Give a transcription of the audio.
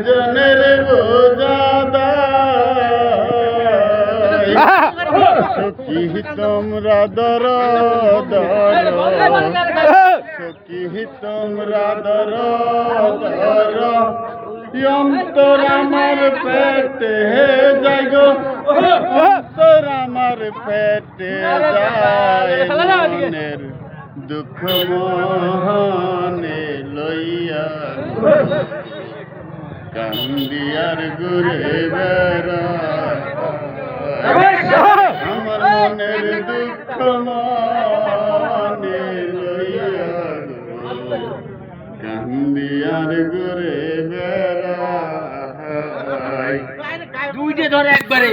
জনের বোঝাদা সখী তোমরা দর সখী তোমরা দর অন্তর আমার পেটে যাই গো অন্তর আমার পেটে যায় মনের দুঃখ মনে লইয়া কান্দিয়ার ঘুরে বেড়া আমার মনের দুঃখ মনে লইয়া কান্দিয়ার ঘুরে বেড়া দুইটা ধরে একবারে